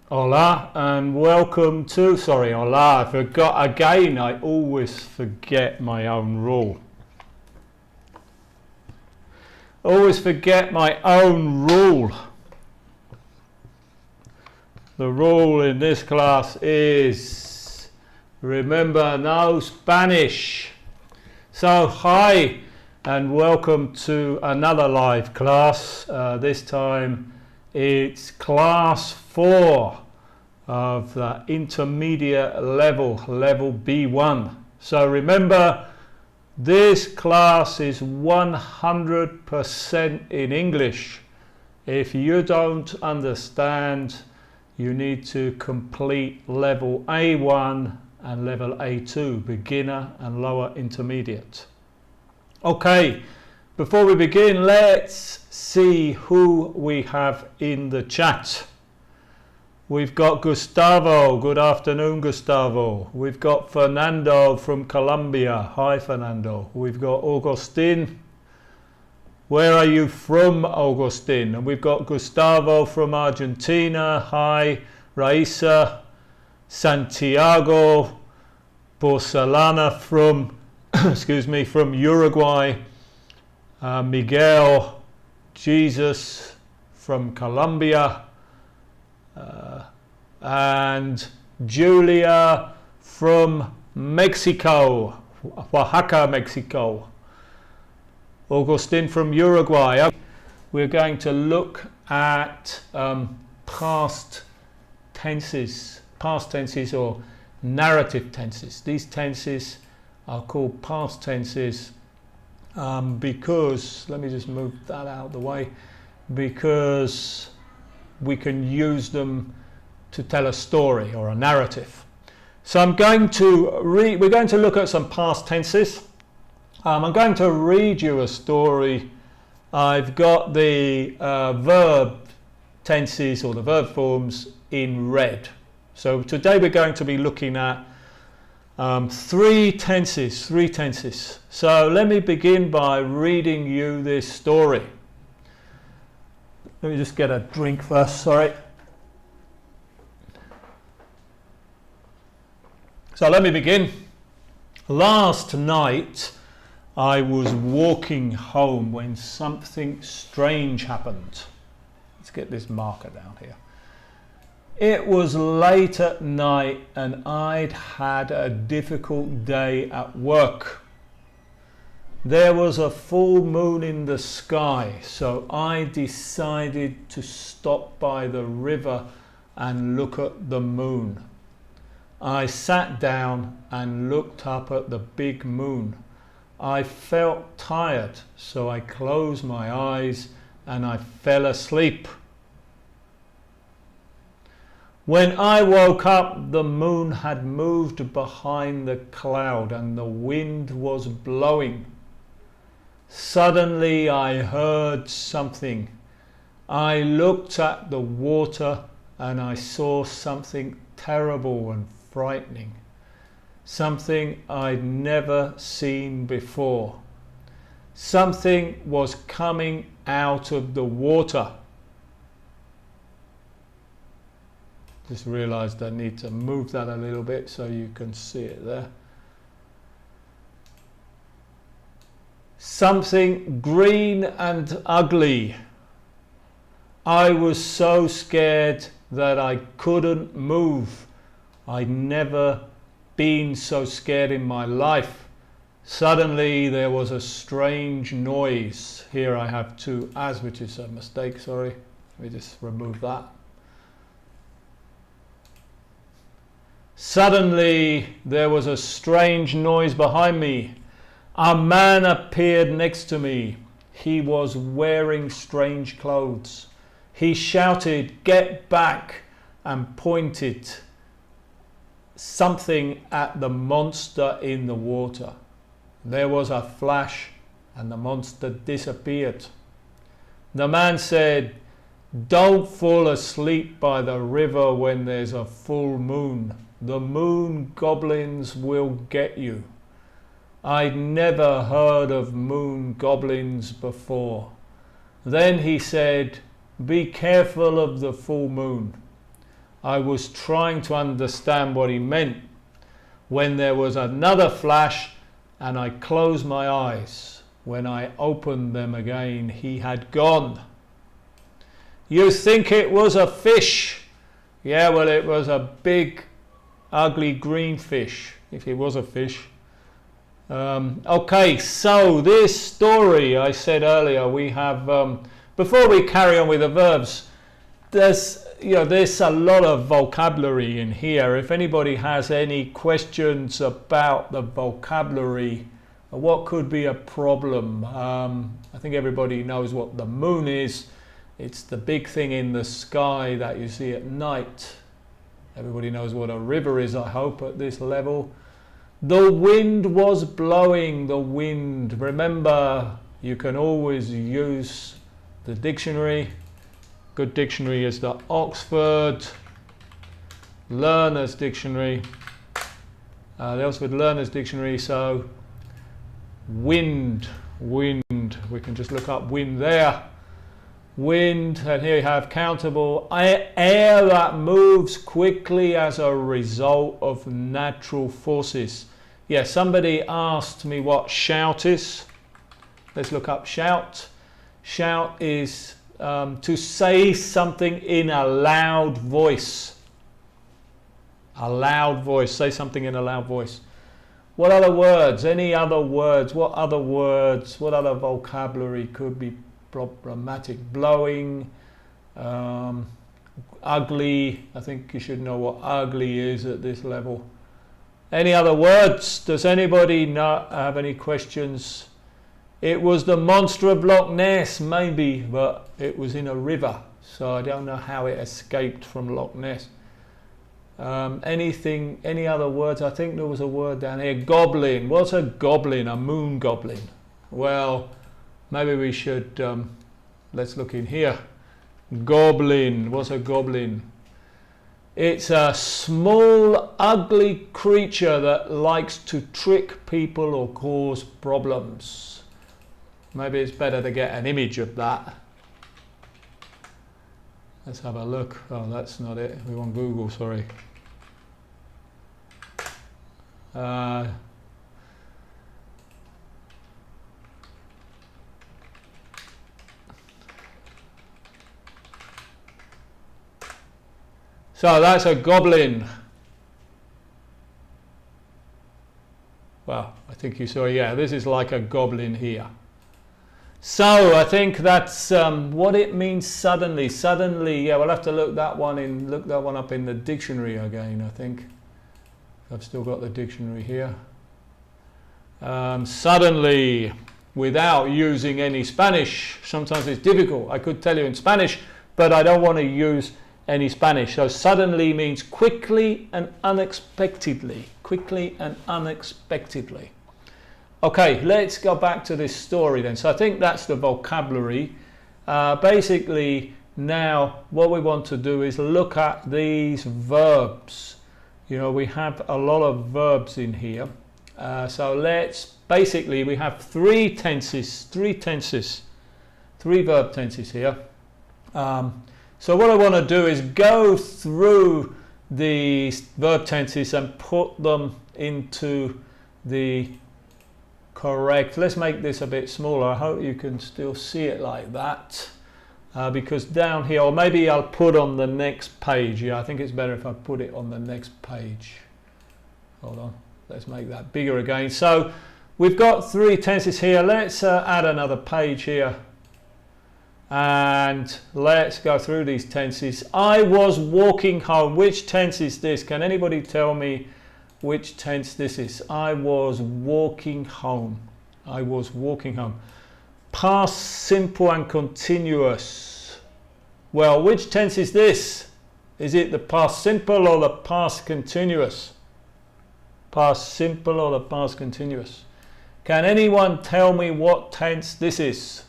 Hola and welcome to, hola, I forgot again, I always forget my own rule. Always forget my own rule. The rule in this class is, remember, no Spanish. So, hi and welcome to another live class. This time it's class 4 of the intermediate level B1. So remember, this class is 100% in English. If you don't understand, you need to complete level A1 and level A2, beginner and lower intermediate. Okay, before we begin, let's see who we have in the chat. We've got Gustavo. Good afternoon, Gustavo. We've got Fernando from Colombia. Hi, Fernando. We've got Augustin. Where are you from, Augustin? And we've got Gustavo from Argentina. Hi, Raisa. Santiago Porcelana from from Uruguay. Miguel Jesus from Colombia. And Julia from Mexico, Oaxaca, Mexico. Augustin from Uruguay. We're going to look at past tenses or narrative tenses. These tenses are called past tenses because, let me just move that out of the way, because we can use them to tell a story or a narrative. So we're going to look at some past tenses. I'm going to read you a story. I've got the verb tenses or the verb forms in red. So today we're going to be looking at three tenses. So let me begin by reading you this story. Let me just get a drink first, sorry. So let me begin. Last night I was walking home when something strange happened. Let's get this marker down here. It was late at night and I'd had a difficult day at work. There was a full moon in the sky, so I decided to stop by the river and look at the moon. I sat down and looked up at the big moon. I felt tired, so I closed my eyes and I fell asleep. When I woke up, the moon had moved behind the cloud and the wind was blowing. Suddenly I heard something. I looked at the water and I saw something terrible and frightening. Something I'd never seen before. Something was coming out of the water. Just realized I need to move that a little bit so you can see it there. Something green and ugly. I was so scared that I couldn't move. I'd never been so scared in my life. Suddenly there was a strange noise. Here I have two as, which is a mistake, sorry. Let me just remove that. Suddenly there was a strange noise behind me. A man appeared next to me. He was wearing strange clothes. He shouted, "Get back," and pointed something at the monster in the water. There was a flash and the monster disappeared. The man said, "Don't fall asleep by the river when there's a full moon. The moon goblins will get you." I'd never heard of moon goblins before. Then he said, "Be careful of the full moon." I was trying to understand what he meant when there was another flash and I closed my eyes. When I opened them again, he had gone. You think it was a fish? Yeah, well, it was a big, ugly green fish, if it was a fish. Okay, so this story I said earlier, we have, before we carry on with the verbs, there's a lot of vocabulary in here. If anybody has any questions about the vocabulary, what could be a problem? I think everybody knows what the moon is. It's the big thing in the sky that you see at night. Everybody knows what a river is, I hope, at this level. The wind was blowing, the wind. Remember, you can always use the dictionary. Good dictionary is the Oxford Learner's Dictionary. The Oxford Learner's Dictionary, so wind, we can just look up wind there. Wind, and here you have countable, air that moves quickly as a result of natural forces. Yeah, somebody asked me what shout is. Let's look up shout. Shout is to say something in a loud voice. A loud voice, say something in a loud voice. What other words? Any other words? What other words? What other vocabulary could be problematic? Blowing, ugly. I think you should know what ugly is at this level. Any other words? Does anybody have any questions? It was the monster of Loch Ness, maybe, but it was in a river, so I don't know how it escaped from Loch Ness. Any other words? I think there was a word down here. Goblin. What's a goblin? A moon goblin. Well, maybe we should, let's look in here. Goblin. What's a goblin? It's a small, ugly creature that likes to trick people or cause problems. Maybe it's better to get an image of that. Let's have a look. Oh, that's not it. We want Google, sorry. So that's a goblin. Well, I think you saw, yeah, this is like a goblin here. So I think that's what it means suddenly. Suddenly, yeah, we'll have to look that one up in the dictionary again, I think. I've still got the dictionary here. Suddenly, without using any Spanish. Sometimes it's difficult. I could tell you in Spanish, but I don't want to use any Spanish. So suddenly means quickly and unexpectedly. Quickly and unexpectedly. Okay, let's go back to this story then. So I think that's the vocabulary. Basically, now what we want to do is look at these verbs. You know, we have a lot of verbs in here. So basically we have three verb tenses here. So what I want to do is go through these verb tenses and put them into the correct. Let's make this a bit smaller. I hope you can still see it like that. Because down here, or maybe I'll put on the next page. Yeah, I think it's better if I put it on the next page. Hold on, let's make that bigger again. So we've got three tenses here. Let's add another page here. And let's go through these tenses. I was walking home. Which tense is this? Can anybody tell me which tense this is? I was walking home. I was walking home. Past simple and continuous. Well, which tense is this? Is it the past simple or the past continuous? Past simple or the past continuous? Can anyone tell me what tense this is?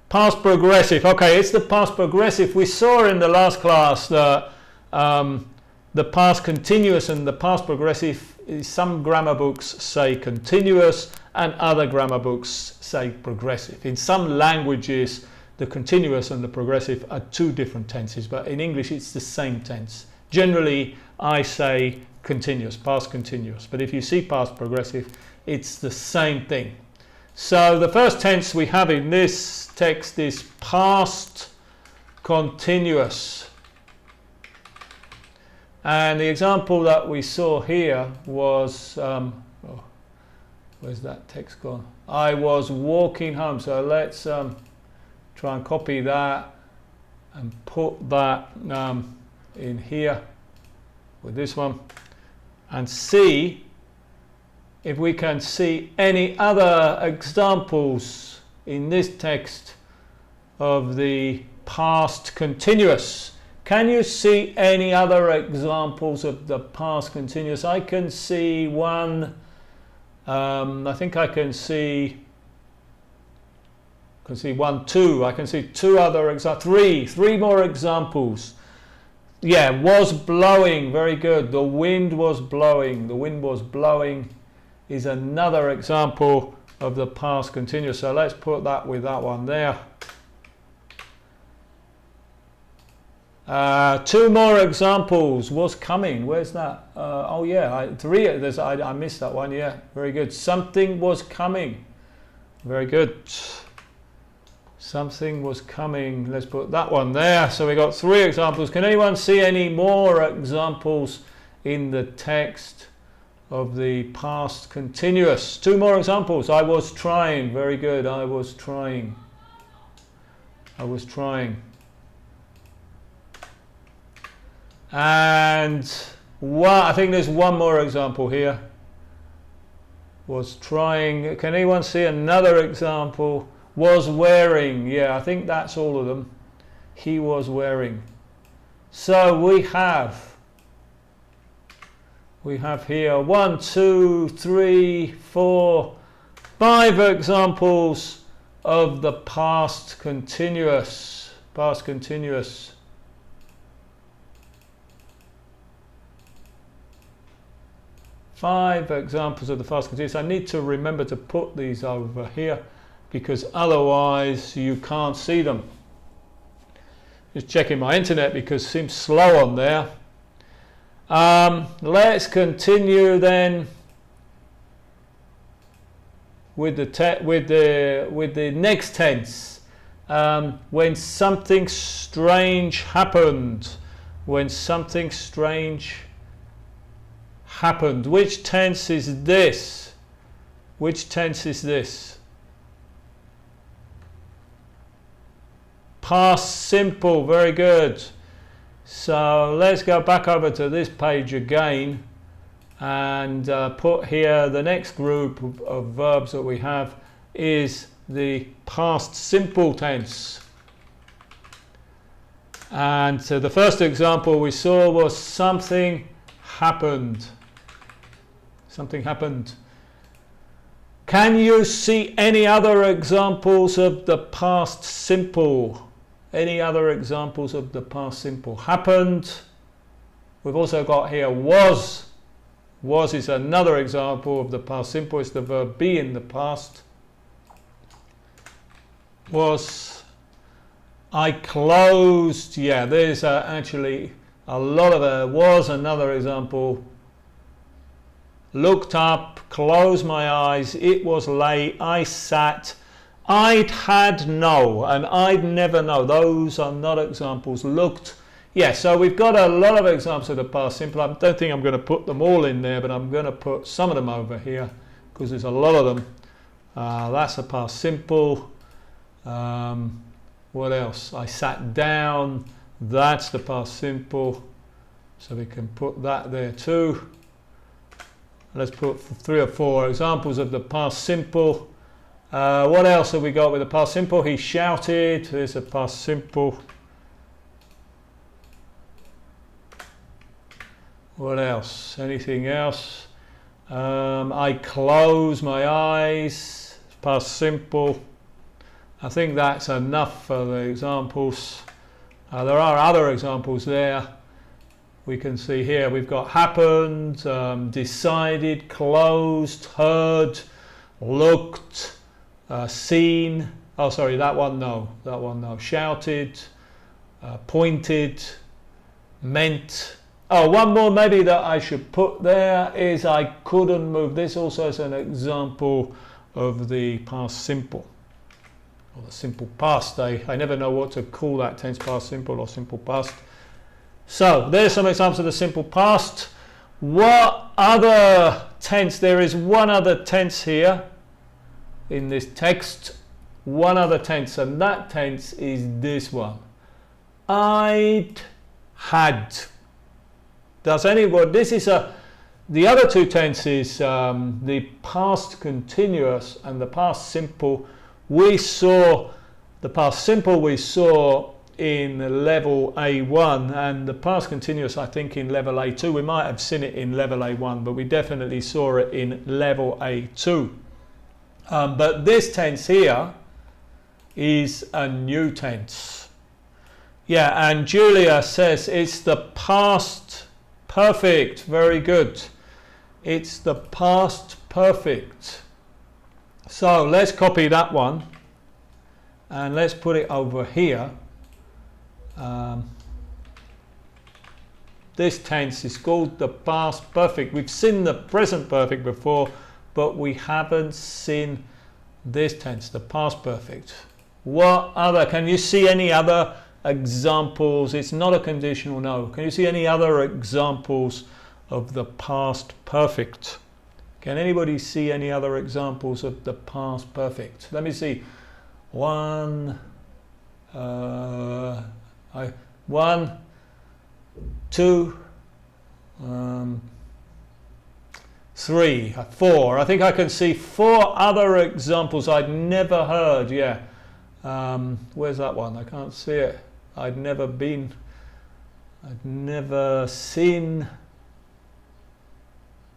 Past progressive. Okay, it's the past progressive. We saw in the last class that the past continuous and the past progressive, some grammar books say continuous and other grammar books say progressive. In some languages the continuous and the progressive are two different tenses, but in English it's the same tense. Generally, I say continuous, past continuous, but if you see past progressive, it's the same thing. So the first tense we have in this text is past continuous. And the example that we saw here was, where's that text gone? I was walking home. So let's try and copy that and put that in here with this one and see if we can see any other examples in this text of the past continuous. Can you see any other examples of the past continuous? I can see one. I think I can see 1, 2. I can see two other examples. Three more examples. Yeah, was blowing. Very good. The wind was blowing. The wind was blowing is another example of the past continuous. So let's put that with that one there. Two more examples. Was coming. Where's that? Oh yeah, three. I missed that one. Yeah, very good. Something was coming. Very good. Something was coming. Let's put that one there. So we got three examples. Can anyone see any more examples in the text of the past continuous? Two more examples. I was trying. Very good. I was trying. I was trying. And I think there's one more example here. Was trying. Can anyone see another example? Was wearing. Yeah, I think that's all of them. He was wearing. So we have here 1, 2, 3, 4, 5 examples of the past continuous. Past continuous. Five examples of the past continuous. I need to remember to put these over here because otherwise you can't see them. Just checking my internet because it seems slow on there. Let's continue then with the next tense. When something strange happened. When something strange happened. Which tense is this? Which tense is this? Past simple. Very good. So let's go back over to this page again and put here the next group of verbs that we have is the past simple tense. And so the first example we saw was something happened. Something happened. Can you see any other examples of the past simple? Any other examples of the past simple? Happened. We've also got here was. Was is another example of the past simple. It's the verb be in the past. Was. I closed. Yeah, there's actually a lot of was another example. Looked up, closed my eyes, it was late, I sat, I'd had no, and I'd never know. Those are not examples. Looked, yeah, so we've got a lot of examples of the past simple. I don't think I'm going to put them all in there, but I'm going to put some of them over here because there's a lot of them. That's the past simple. What else? I sat down, that's the past simple. So we can put that there too. Let's put 3 or 4 examples of the past simple. What else have we got with the past simple? He shouted. There's a past simple. What else? Anything else? I close my eyes. Past simple. I think that's enough for the examples. There are other examples there. We can see here we've got happened, decided, closed, heard, looked, seen, Oh, sorry, that one no. Shouted, pointed, meant. Oh, one more maybe that I should put there is I couldn't move. This also is an example of the past simple, or the simple past. I never know what to call that tense, past simple or simple past. So there's some examples of the simple past. What other tense? There is one other tense here in this text. One other tense, and that tense is this one. I'd had. Does anybody? This is the other two tenses, the past continuous and the past simple. We saw the past simple we saw in level A1, and the past continuous I think in level A2. We might have seen it in level A1, but we definitely saw it in level A2. But this tense here is a new tense. Yeah, and Julia says it's the past perfect. Very good. It's the past perfect. So let's copy that one and let's put it over here. This tense is called the past perfect. We've seen the present perfect before, but we haven't seen this tense, the past perfect. What other? Can you see any other examples? It's not a conditional no. Can you see any other examples of the past perfect? Can anybody see any other examples of the past perfect? Let me see. One, two, three, four. I think I can see four other examples I'd never heard. Yeah. Where's that one? I can't see it. I'd never seen.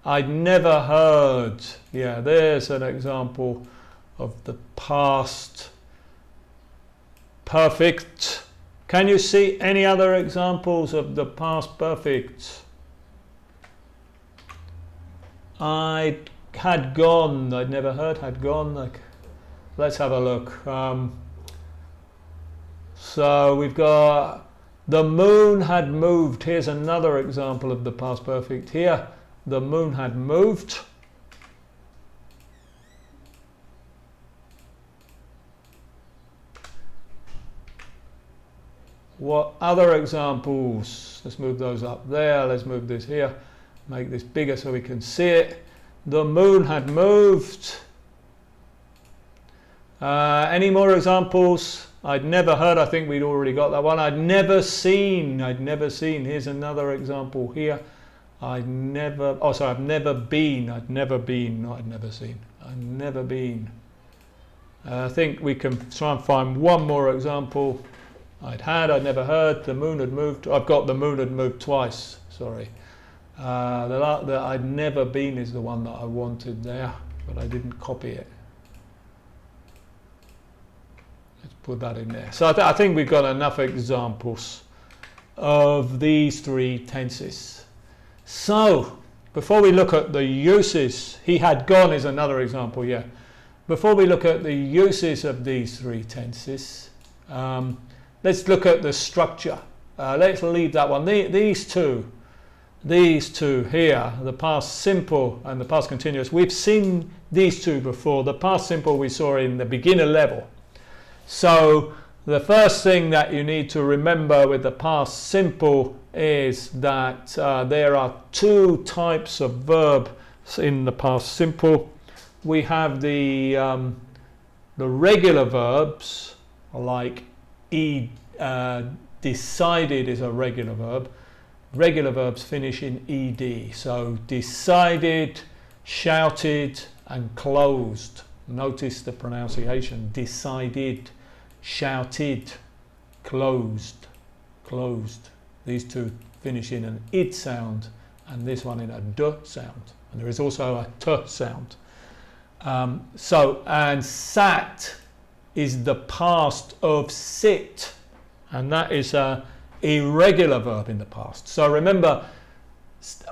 I'd never heard. Yeah, there's an example of the past perfect. Can you see any other examples of the past perfect? I had gone. I'd never heard had gone. Like, let's have a look. So we've got the moon had moved. Here's another example of the past perfect. Here, the moon had moved. What other examples? Let's move those up there. Let's move this here. Make this bigger so we can see it. The moon had moved. Any more examples? I'd never heard. I think we'd already got that one. I'd never seen. Here's another example here. I've never been. Not I'd never seen. I've never been. I think we can try and find one more example. I'd never heard. The moon had moved. I've got the moon had moved twice. Sorry. The I'd never been is the one that I wanted there, but I didn't copy it. Let's put that in there. So I think we've got enough examples of these three tenses. So before we look at the uses, he had gone is another example, yeah. Before we look at the uses of these three tenses, let's look at the structure. Let's leave that one. These two here, the past simple and the past continuous, we've seen these two before. The past simple we saw in the beginner level. So the first thing that you need to remember with the past simple is that there are two types of verbs in the past simple. We have the regular verbs, like decided is a regular verb. Regular verbs finish in ed. So decided, shouted, and closed. Notice the pronunciation. Decided, shouted, closed. These two finish in an id sound, and this one in a d sound. And there is also a t sound. And sat is the past of sit, and that is a irregular verb in the past. So remember,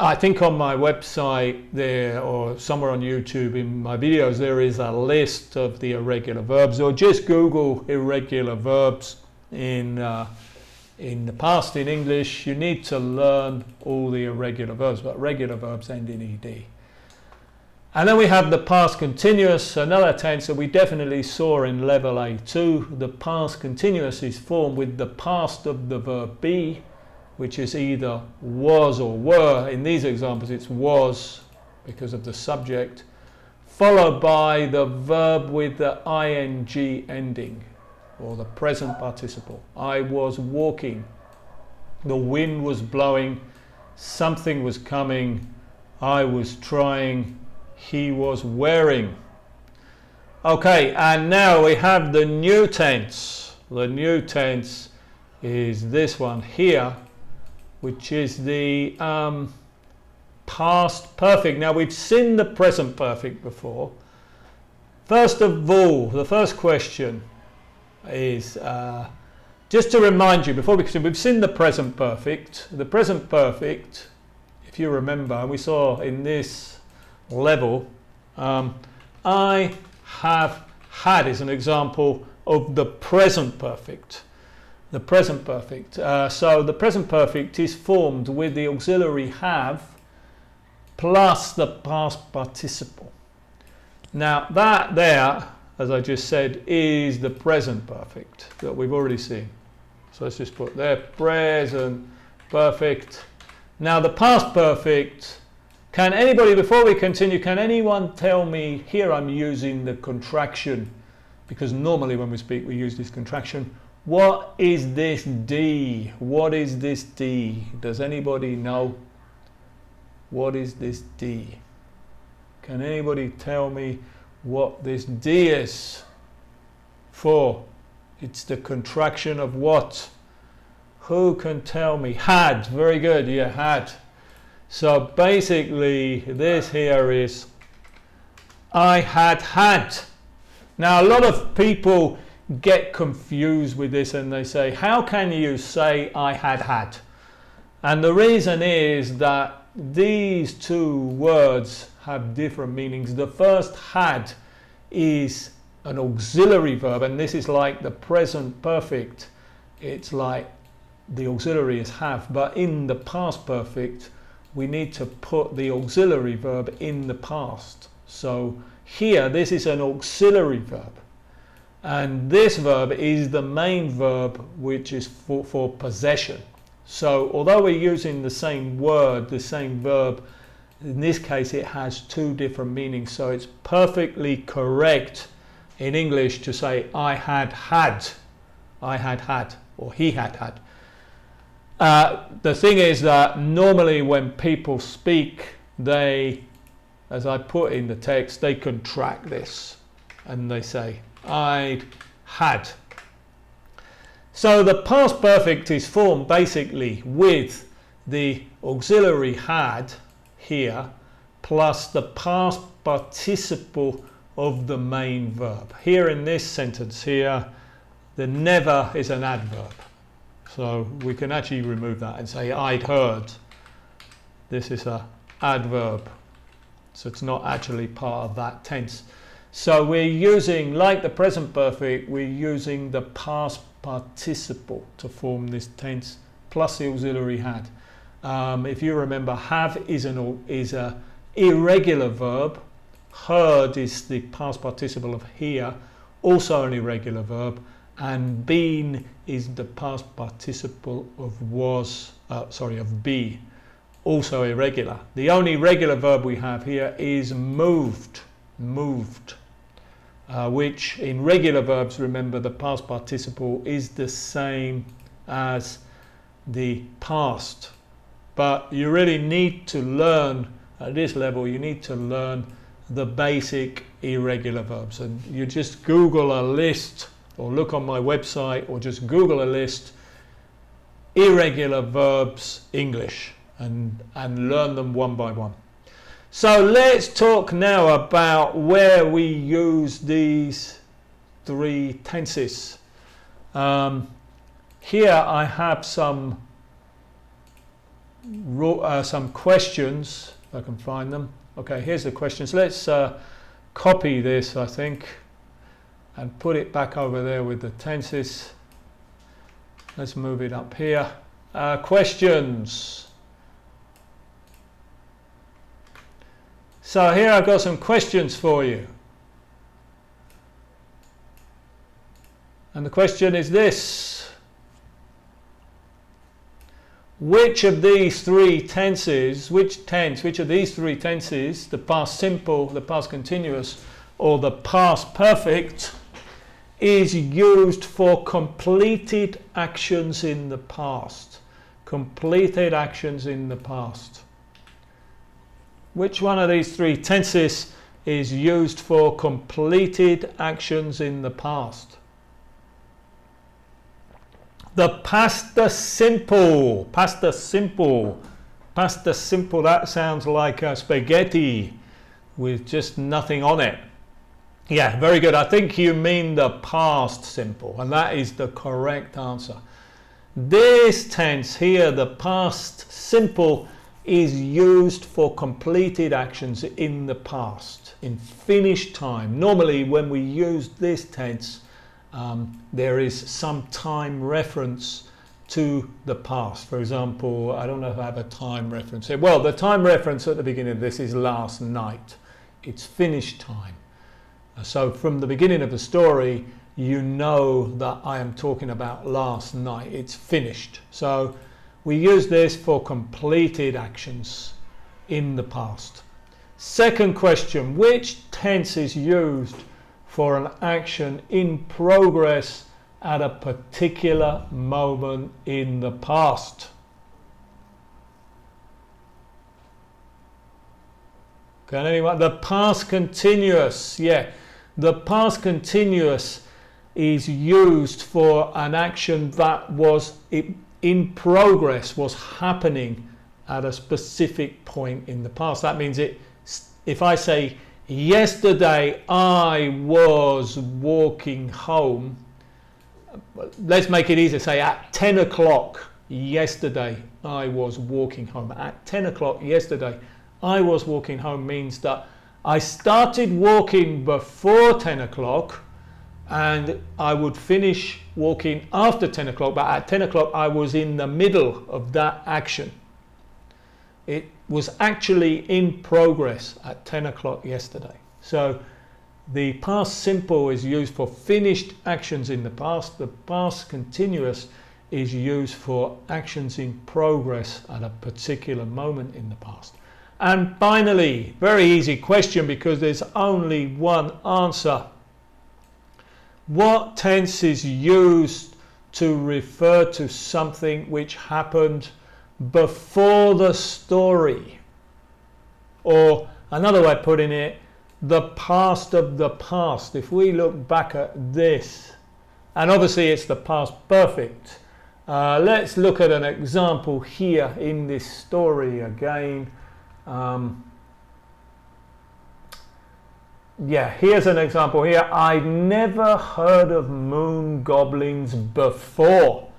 I think on my website there, or somewhere on YouTube in my videos, there is a list of the irregular verbs, or just Google irregular verbs in the past in English. You need to learn all the irregular verbs, but regular verbs end in ed. And then we have the past continuous, another tense that we definitely saw in level A2. The past continuous is formed with the past of the verb be, which is either was or were. In these examples it's was because of the subject, followed by the verb with the ing ending, or the present participle. I was walking, the wind was blowing, something was coming, I was trying, he was wearing. Okay, and now we have the new tense. The new tense is this one here, which is the past perfect. Now we've seen the present perfect before. First of all, the first question is just to remind you before we continue, we've seen the present perfect. The present perfect, if you remember, we saw in this level, I have had is an example of the present perfect. The present perfect. So the present perfect is formed with the auxiliary have plus the past participle. Now that there, as I just said, is the present perfect that we've already seen. So let's just put there, present perfect. Now the past perfect, can anybody, before we continue, can anyone tell me, here I'm using the contraction, because normally when we speak we use this contraction. What is this D? What is this D? Does anybody know? What is this D? Can anybody tell me what this D is for? It's the contraction of what? Who can tell me? Had. Very good. Yeah, had. So basically this here is I had had. Now a lot of people get confused with this and they say, how can you say I had had? And the reason is that these two words have different meanings. The first had is an auxiliary verb, and this is like the present perfect. It's like the auxiliary is have, but in the past perfect we need to put the auxiliary verb in the past. So here this is an auxiliary verb. And this verb is the main verb, which is for possession. So although we're using the same word, the same verb, in this case it has two different meanings. So it's perfectly correct in English to say I had had, or he had had. The thing is that normally when people speak, they, as I put in the text, they contract this and they say I'd had. So the past perfect is formed basically with the auxiliary had here plus the past participle of the main verb. Here in this sentence here, the never is an adverb. So we can actually remove that and say I'd heard. This is an adverb. So it's not actually part of that tense. So we're using, like the present perfect, we're using the past participle to form this tense plus the auxiliary had. If you remember, have is a irregular verb. Heard is the past participle of hear, also an irregular verb, and been is the past participle of was, of be, also irregular. The only regular verb we have here is moved. Which in regular verbs, remember, the past participle is the same as the past. But you really need to learn, at this level, you need to learn the basic irregular verbs. And you just Google a list, or look on my website, or just Google a list, irregular verbs English, and learn them one by one. So let's talk now about where we use these three tenses. Here I have some some questions, if I can find them. Okay, here's the questions. Let's copy this, I think, and put it back over there with the tenses. Let's move it up here. Questions. So here I've got some questions for you. And the question is this: which of these three tenses, which of these three tenses, the past simple, the past continuous, or the past perfect, is used for completed actions in the past? Completed actions in the past. Which one of these three tenses is used for completed actions in the past? The past simple, past simple, past simple, that sounds like spaghetti with just nothing on it. Yeah, very good. I think you mean the past simple, and that is the correct answer. This tense here, the past simple, is used for completed actions in the past, in finished time. Normally when we use this tense, there is some time reference to the past. For example, I don't know if I have a time reference here. Well, the time reference at the beginning of this is last night. It's finished time. So from the beginning of the story, you know that I am talking about last night. It's finished. So we use this for completed actions in the past. Second question: which tense is used for an action in progress at a particular moment in the past? Can anyone? The past continuous. Yeah, the past continuous is used for an action that was in progress, was happening at a specific point in the past. That means if I say, yesterday I was walking home, let's make it easier, say at 10 o'clock yesterday I was walking home. At 10 o'clock yesterday I was walking home means that I started walking before 10 o'clock and I would finish walking after 10 o'clock, but at 10 o'clock I was in the middle of that action. It was actually in progress at 10 o'clock yesterday. So the past simple is used for finished actions in the past. The past continuous is used for actions in progress at a particular moment in the past. And finally, very easy question because there's only one answer. What tense is used to refer to something which happened before the story? Or another way of putting it, the past of the past. If we look back at this, and obviously it's the past perfect. Let's look at an example here in this story again. Yeah, here's an example here. I'd never heard of moon goblins before.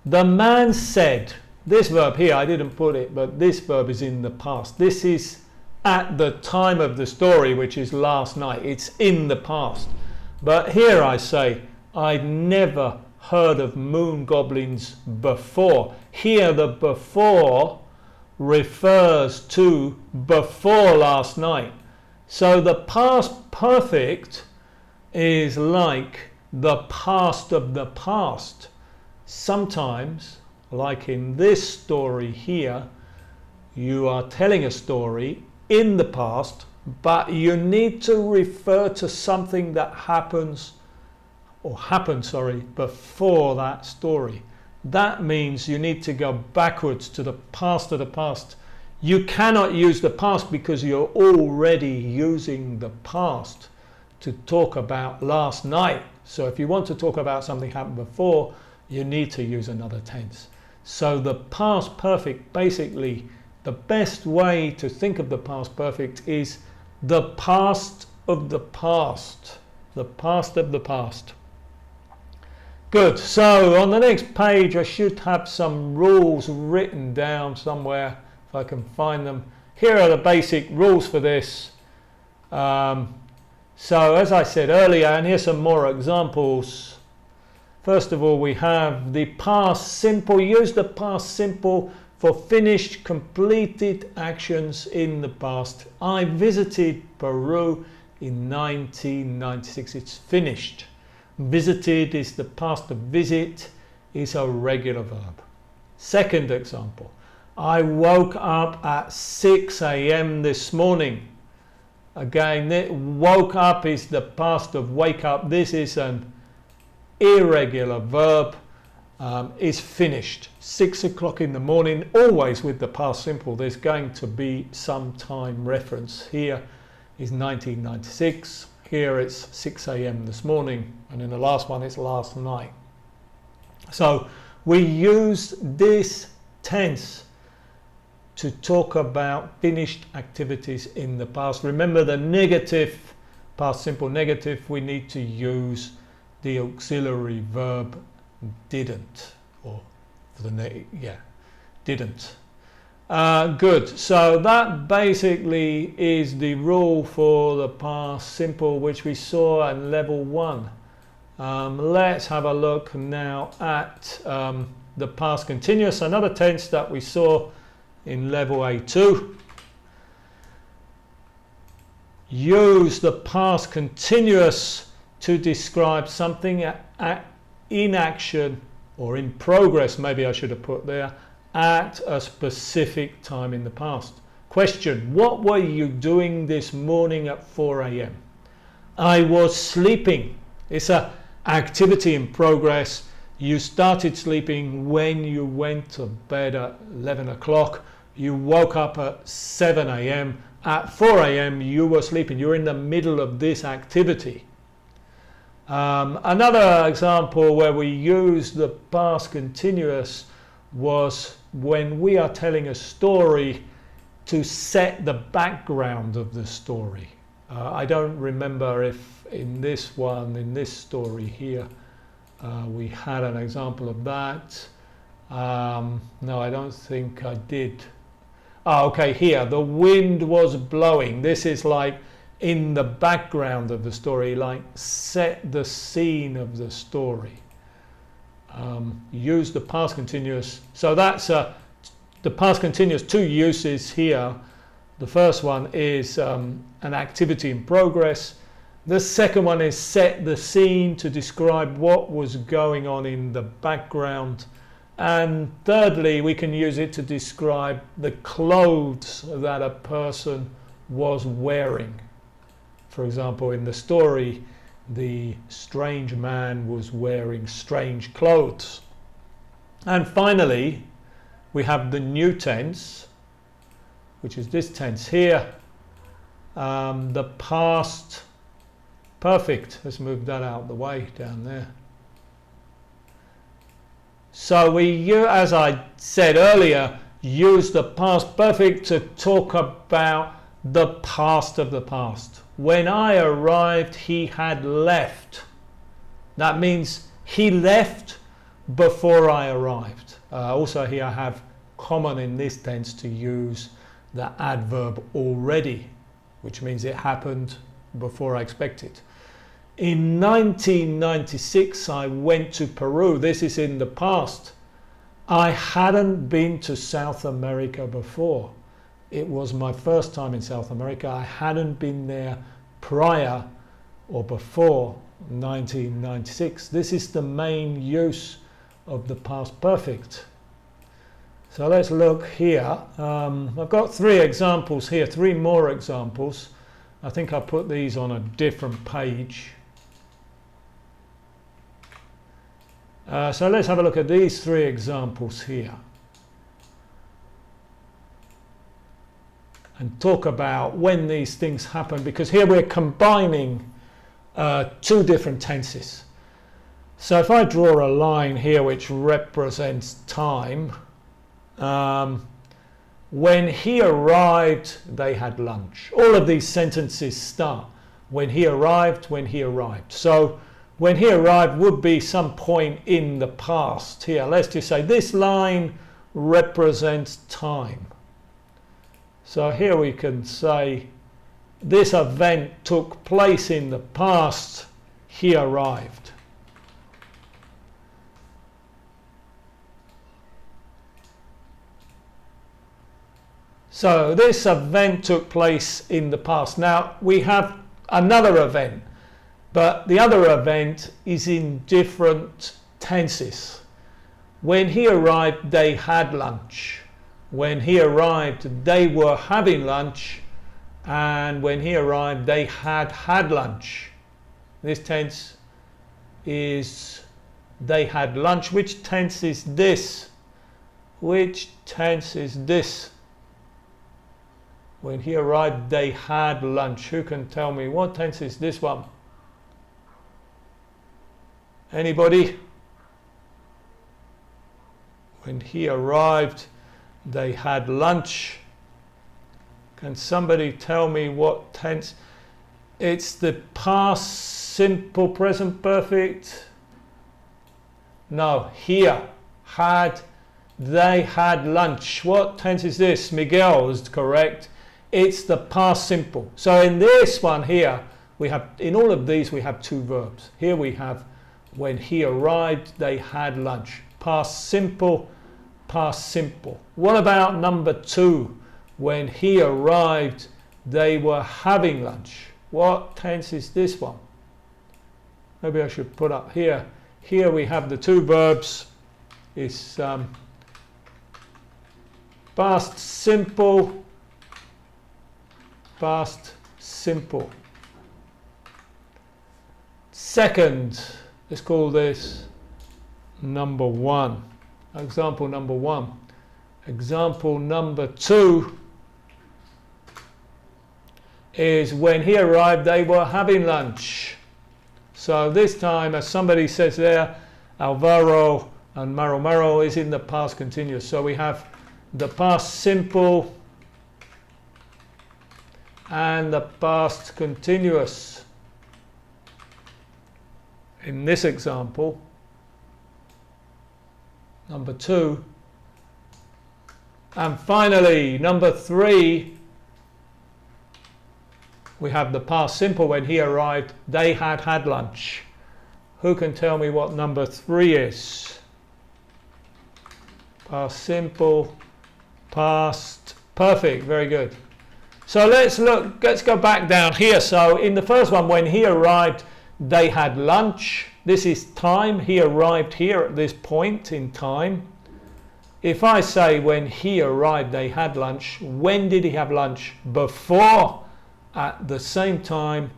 The man said, this verb here, I didn't put it, but this verb is in the past. This is at the time of the story, which is last night. It's in the past. But here I say, I'd never heard of moon goblins before. Here the before refers to before last night. So the past perfect is like the past of the past. Sometimes, like in this story here, you are telling a story in the past, but you need to refer to something that happened before that story. That means you need to go backwards to the past of the past. You cannot use the past because you're already using the past to talk about last night. So if you want to talk about something happened before, you need to use another tense. So the past perfect, basically, the best way to think of the past perfect is the past of the past. The past of the past. Good. So on the next page I should have some rules written down somewhere if I can find them. Here are the basic rules for this. So as I said earlier, and here's some more examples. First of all, we have the past simple. Use the past simple for finished, completed actions in the past. I visited Peru in 1996. It's finished. Visited is the past of visit, is a regular verb. Second example. I woke up at 6 a.m. this morning. Again, woke up is the past of wake up. This is an irregular verb. Is finished. 6 o'clock in the morning, always with the past simple. There's going to be some time reference. Here is 1996. Here it's 6 a.m. this morning. And in the last one, it's last night. So we use this tense to talk about finished activities in the past. Remember the negative, past simple negative, we need to use the auxiliary verb didn't, or for the didn't. Good. So that basically is the rule for the past simple, which we saw at level 1. Let's have a look now at the past continuous, another tense that we saw in level A2. Use the past continuous to describe something in action or in progress, maybe I should have put there, at a specific time in the past. Question: what were you doing this morning at 4 a.m.? I was sleeping. It's an activity in progress. You started sleeping when you went to bed at 11 o'clock. You woke up at 7 a.m. At 4 a.m. you were sleeping. You're in the middle of this activity. Another example where we use the past continuous was when we are telling a story to set the background of the story. I don't remember if in this story here, we had an example of that. No, I don't think I did. Okay, here, the wind was blowing. This is like in the background of the story, like set the scene of the story. Use the past continuous. So that's the past continuous, two uses here. The first one is an activity in progress. The second one is set the scene, to describe what was going on in the background. And thirdly, we can use it to describe the clothes that a person was wearing. For example, in the story, the strange man was wearing strange clothes. And finally, we have the new tense, which is this tense here. The past perfect. Let's move that out of the way down there. So we, as I said earlier, use the past perfect to talk about the past of the past. When I arrived, he had left. That means he left before I arrived. Also here I have common in this tense to use the adverb already, which means it happened before I expected. In 1996, I went to Peru. This is in the past. I hadn't been to South America before. It was my first time in South America. I hadn't been there prior or before 1996. This is the main use of the past perfect. So let's look here. I've got three examples here, three more examples. I think I put these on a different page. So let's have a look at these three examples here and talk about when these things happen, because here we're combining two different tenses. So if I draw a line here which represents time, when he arrived, they had lunch. All of these sentences start when he arrived, when he arrived. So when he arrived would be some point in the past. Here, let's just say this line represents time. So here we can say this event took place in the past, he arrived. So this event took place in the past. Now we have another event, but the other event is in different tenses. When he arrived, they had lunch. When he arrived, they were having lunch. And when he arrived, they had had lunch. This tense is they had lunch. Which tense is this? Which tense is this? When he arrived, they had lunch. Who can tell me what tense is this one? Anybody? When he arrived, they had lunch. Can somebody tell me what tense? It's the past simple present perfect. No, here. Had. They had lunch. What tense is this? Miguel is correct. It's the past simple. So in this one here, we have, in all of these, we have two verbs. Here we have, when he arrived, they had lunch. Past simple, past simple. What about number 2? When he arrived, they were having lunch. What tense is this one? Maybe I should put up here. Here we have the two verbs. It's past simple, past simple. Second, let's call this number 1. Example number 1. Example number 2 is when he arrived, they were having lunch. So this time, as somebody says there, Alvaro and Maro is in the past continuous. So we have the past simple and the past continuous in this example, number 2. And finally, number 3, we have the past simple. When he arrived, they had had lunch. Who can tell me what number 3 is? Past simple, past perfect. Very good. So let's go back down here. So in the first one, when he arrived, they had lunch. This is time. He arrived here at this point in time. If I say when he arrived, they had lunch, when did he have lunch? Before, at the same time,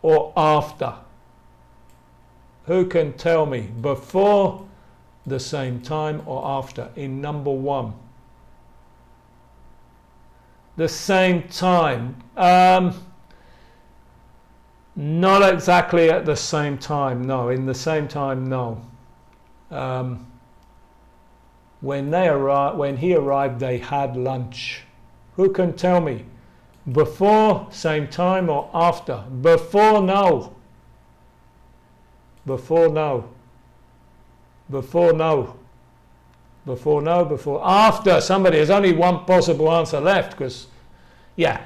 or after? Who can tell me? Before, the same time, or after? In number 1. The same time. Not exactly at the same time, no. In the same time, no. When he arrived, they had lunch. Who can tell me? Before, same time, or after? Before, no. Before, no. Before, no. Before, no. Before, after. Somebody, there's only one possible answer left, because, yeah.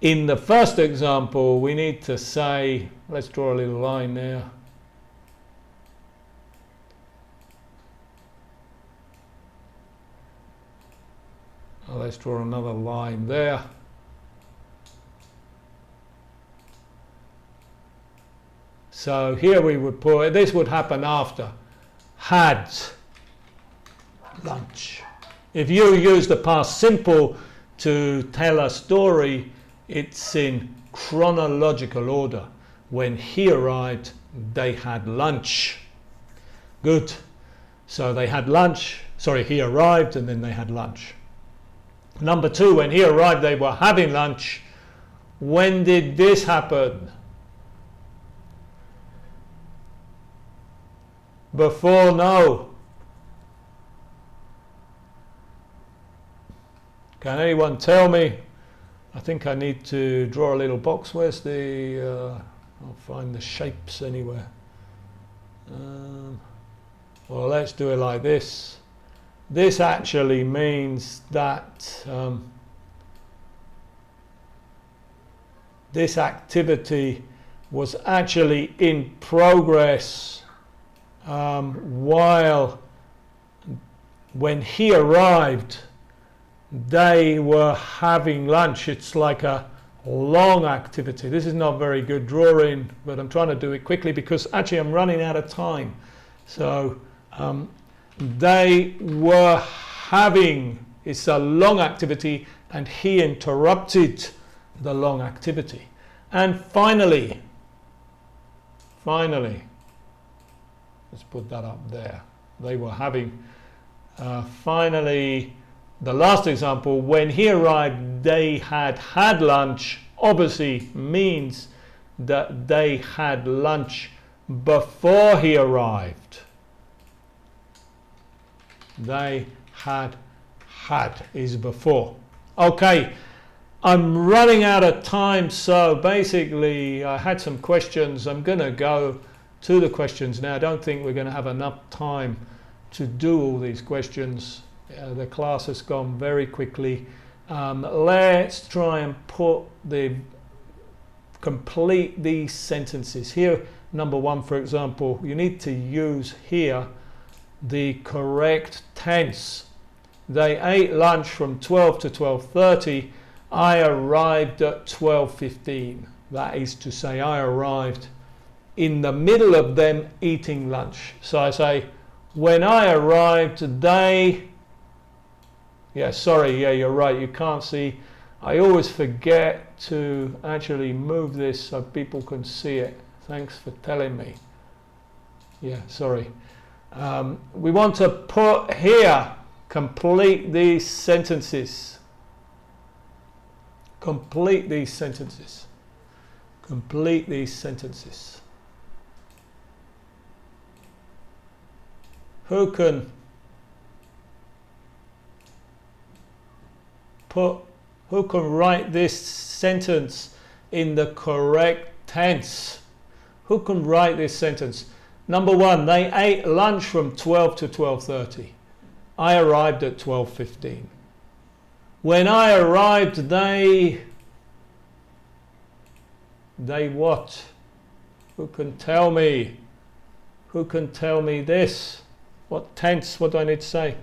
In the first example, we need to say, let's draw a little line there. Let's draw another line there. So here we would put, this would happen after. Had lunch. If you use the past simple to tell a story, it's in chronological order. When he arrived, they had lunch. Good. So they had lunch. Sorry, he arrived and then they had lunch. Number 2, when he arrived, they were having lunch. When did this happen? Before, no. Can anyone tell me? I think I need to draw a little box. Where's the I'll find the shapes anywhere. Well, let's do it like this. This actually means that this activity was actually in progress when he arrived, they were having lunch. It's like a long activity. This is not very good drawing, but I'm trying to do it quickly because actually I'm running out of time. So they were having, it's a long activity, and he interrupted the long activity. And finally, let's put that up there. They were having, finally, the last example, when he arrived, they had had lunch, obviously means that they had lunch before he arrived. They had is before. Okay, I'm running out of time, so basically I had some questions. I'm going to go to the questions now. I don't think we're going to have enough time to do all these questions. The class has gone very quickly. Let's try and complete these sentences. Here, number one, for example, you need to use here the correct tense. They ate lunch from 12 to 12:30. I arrived at 12:15. That is to say, I arrived in the middle of them eating lunch. So I say, when I arrived, they... Yeah, sorry, yeah, you're right, you can't see. I always forget to actually move this so people can see it. Thanks for telling me. Yeah, sorry. We want to put here, complete these sentences. Complete these sentences. Complete these sentences. Who can write this sentence in the correct tense? Who can write this sentence? Number one, they ate lunch from 12 to 12:30. I arrived at 12:15. When I arrived, they what? Who can tell me? Who can tell me this? What tense? What do I need to say?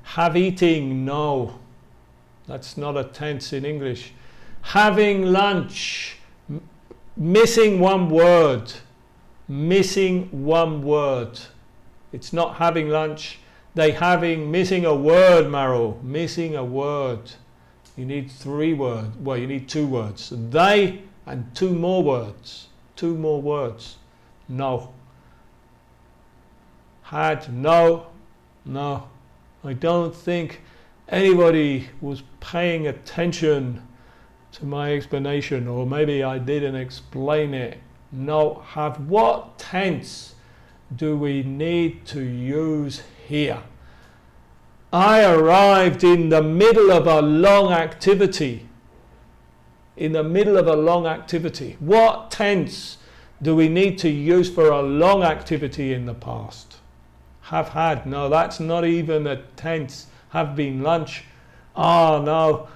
Have eating? No. That's not a tense in English. Having lunch. Missing one word. Missing one word. It's not having lunch. Missing a word, Meryl. Missing a word. You need 3 words. Well, you need 2 words. They and 2 more words. 2 more words. No. Had, no. No. I don't think anybody was paying attention to my explanation, or maybe I didn't explain it. No. Have. What tense do we need to use here? I arrived in the middle of a long activity. In the middle of a long activity. What tense do we need to use for a long activity in the past? Have had. No, that's not even a tense. Have been lunch. Oh, no.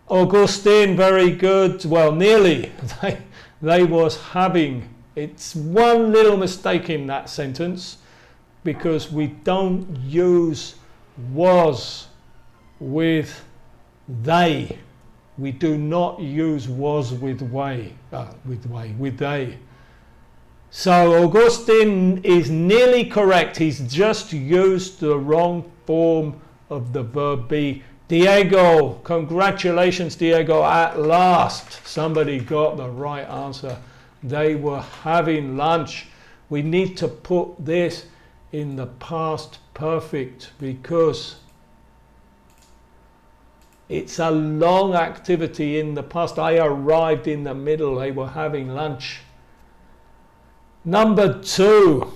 Augustine, very good. Well, nearly. They was having. It's one little mistake in that sentence because we don't use was with they. We do not use was with they. So Augustine is nearly correct. He's just used the wrong form of the verb be. Diego, congratulations, Diego. At last, somebody got the right answer. They were having lunch. We need to put this in the past perfect because it's a long activity in the past. I arrived in the middle. They were having lunch. Number 2,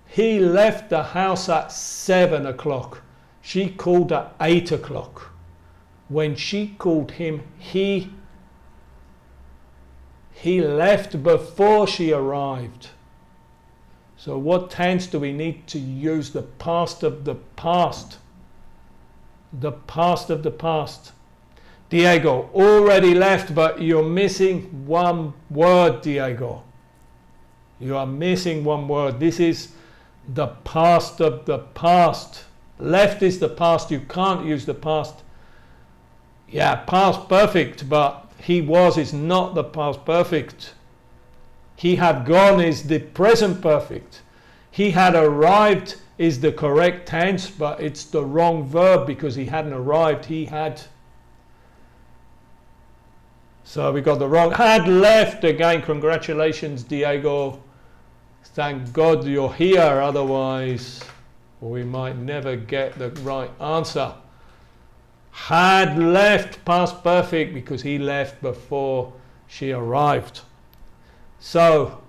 he left the house at 7 o'clock. She called at 8 o'clock. When she called him, he He left before she arrived. So what tense do we need to use? The past of the past. The past of the past. Diego, already left, but you're missing one word, Diego. You are missing one word. This is the past of the past. Left is the past. You can't use the past. Yeah, past perfect, but he was is not the past perfect. He had gone is the present perfect. He had arrived is the correct tense, but it's the wrong verb because he hadn't arrived. He had. So we got the wrong. Had left again. Congratulations, Diego. Thank God you're here. Otherwise, we might never get the right answer. Had left past perfect because he left before she arrived. So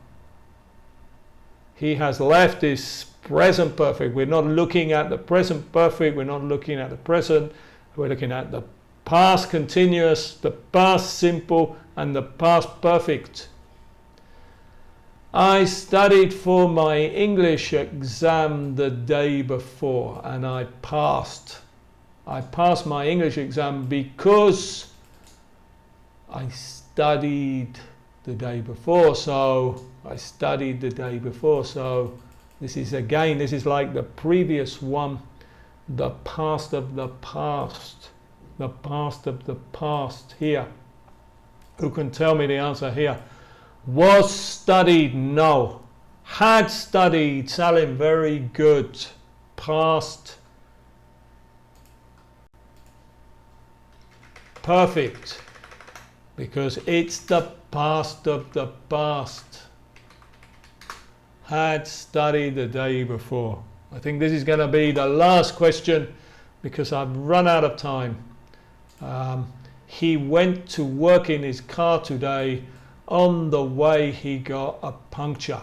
he has left is present perfect. We're not looking at the present perfect. We're not looking at the present. We're looking at the past continuous, the past simple, and the past perfect. I studied for my English exam the day before and I passed. I passed my English exam because I studied the day before. So I studied the day before. So this is again, this is like the previous one, the past of the past. The past of the past here. Who can tell me the answer here? Was studied? No. Had studied? Salim, very good. Past perfect. Because it's the past of the past. Had studied the day before. I think this is going to be the last question because I've run out of time. He went to work in his car today. On the way he got a puncture.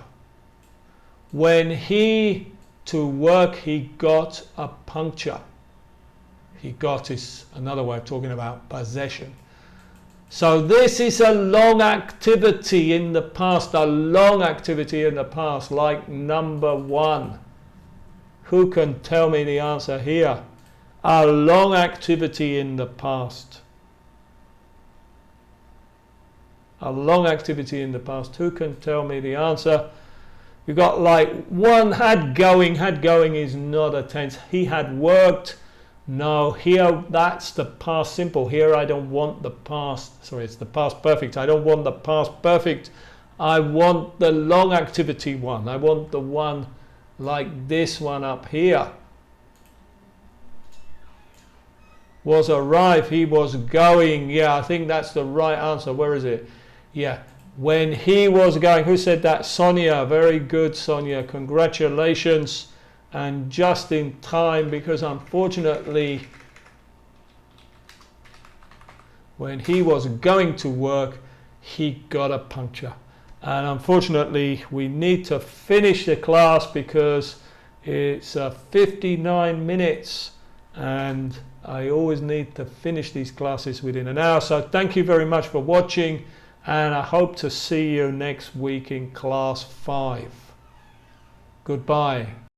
When he to work he got a puncture. He got is another way of talking about possession. So this is a long activity in the past, a long activity in the past, like number one. Who can tell me the answer here? A long activity in the past. A long activity in the past. Who can tell me the answer? We've got like one had going. Had going is not a tense. He had worked. No, here that's the past simple. Here I don't want the past. Sorry, it's the past perfect. I don't want the past perfect. I want the long activity one. I want the one like this one up here. Was arrive. He was going. Yeah, I think that's the right answer. Where is it? Yeah, when he was going. Who said that? Sonia. Very good, Sonia. Congratulations. And just in time, because unfortunately when he was going to work he got a puncture, and unfortunately we need to finish the class because it's 59 minutes and I always need to finish these classes within an hour. So thank you very much for watching, and I hope to see you next week in class 5. Goodbye.